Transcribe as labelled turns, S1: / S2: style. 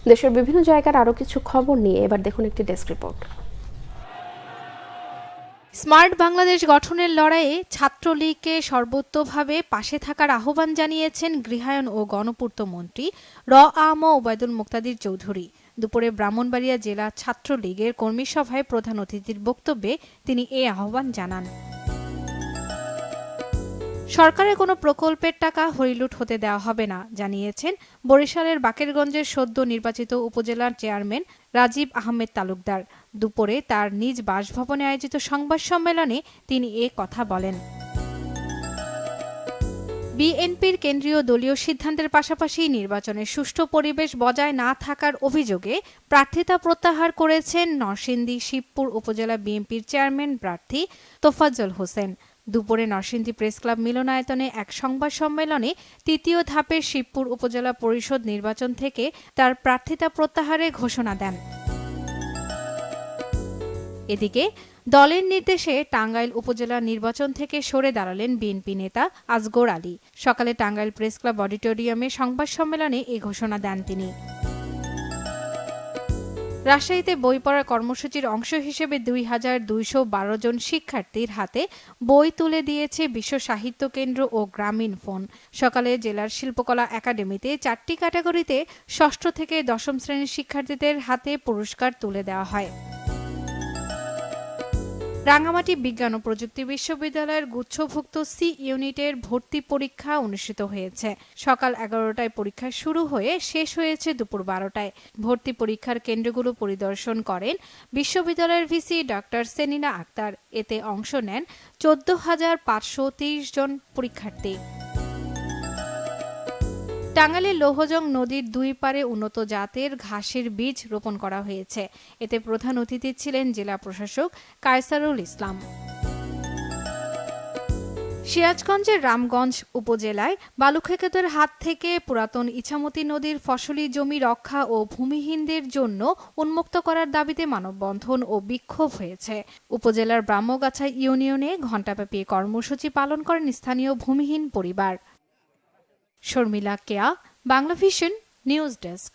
S1: দেশের বিভিন্ন জায়গার আরও কিছু খবর নিয়ে এবার দেখুন একটি ডেস্ক রিপোর্ট।
S2: স্মার্ট বাংলাদেশ গঠনের লড়াইয়ে ছাত্রলীগকে সর্বোচ্চভাবে পাশে থাকার আহ্বান জানিয়েছেন গৃহায়ন ও গণপূর্ত মন্ত্রী আম ওবায়দুল মুক্তাদির চৌধুরী। দুপুরে ব্রাহ্মণবাড়িয়া জেলা ছাত্রলীগের কর্মী সভায় প্রধান অতিথির বক্তব্যে তিনি এই আহ্বান জানান। সরকারের কোনো প্রকল্পের টাকা হরিলুট হতে দেওয়া হবে না জানিয়েছেন বরিশালের বাকেরগঞ্জের সদ্য নির্বাচিত উপজেলার চেয়ারম্যান রাজীব আহমেদ তালুকদার। দুপুরে তার নিজ বাসভবনে আয়োজিত সংবাদ সম্মেলনে তিনি এ কথা বলেন। বিএনপির কেন্দ্রীয় দলীয় সিদ্ধান্তের পাশাপাশি নির্বাচনের সুষ্ঠু পরিবেশ বজায় না থাকার অভিযোগে প্রার্থিতা প্রত্যাহার করেছেন নরসিংদী শিবপুর উপজেলা বিএনপির চেয়ারম্যান প্রার্থী তোফাজ্জল হোসেন। দুপুরে নরসিংদী প্রেস ক্লাব মিলনায়তনে এক সংবাদ সম্মেলনে তৃতীয় ধাপের শিবপুর উপজেলা পরিষদ নির্বাচন থেকে তার প্রার্থিতা প্রত্যাহারের ঘোষণা দেন। এদিকে দলের নির্দেশে টাঙ্গাইল উপজেলা নির্বাচন থেকে সরে দাঁড়ালেন বিএনপি নেতা আসগর আলী। সকালে টাঙ্গাইল প্রেস ক্লাব অডিটোরিয়ামে সংবাদ সম্মেলনে এ ঘোষণা দেন তিনি। রাজশাহীতে বই পড়ার কর্মসূচির অংশ হিসেবে ২,২১২ জন শিক্ষার্থীর হাতে বই তুলে দিয়েছে বিশ্ব সাহিত্য কেন্দ্র ও গ্রামীণ ফোন। সকালে জেলার শিল্পকলা একাডেমিতে ৪টি ক্যাটাগরিতে ষষ্ঠ থেকে দশম শ্রেণীর শিক্ষার্থীদের হাতে পুরস্কার তুলে দেওয়া হয়। রাঙ্গামাটি বিজ্ঞান ও প্রযুক্তি বিশ্ববিদ্যালয়ের গুচ্ছভুক্ত সি ইউনিটের ভর্তি পরীক্ষা অনুষ্ঠিত হয়েছে। সকাল ১১টায় পরীক্ষা শুরু হয়ে শেষ হয়েছে দুপুর ১২টায়। ভর্তি পরীক্ষার কেন্দ্রগুলো পরিদর্শন করেন বিশ্ববিদ্যালয়ের ভিসি ডক্টর সেনিনা আক্তার। এতে অংশ নেন ১৪,৫৩০ জন পরীক্ষার্থী। টাঙ্গাইলের লৌহজং নদীর দুই পারে উন্নত জাতের ঘাসের বীজ রোপণ করা হয়েছে। এতে প্রধান অতিথি ছিলেন জেলা প্রশাসক কায়সারুল ইসলাম। সিরাজগঞ্জের রামগঞ্জ উপজেলায় বালুখেকোদের হাত থেকে পুরাতন ইছামতি নদীর ফসলি জমি রক্ষা ও ভূমিহীনদের জন্য উন্মুক্ত করার দাবিতে মানববন্ধন ও বিক্ষোভ হয়েছে। উপজেলার ব্রাহ্মগাছা ইউনিয়নে ঘণ্টাব্যাপী কর্মসূচি পালন করেন স্থানীয় ভূমিহীন পরিবার। শর্মিলা কেয়া, বাংলা ভিশন নিউজ ডেস্ক।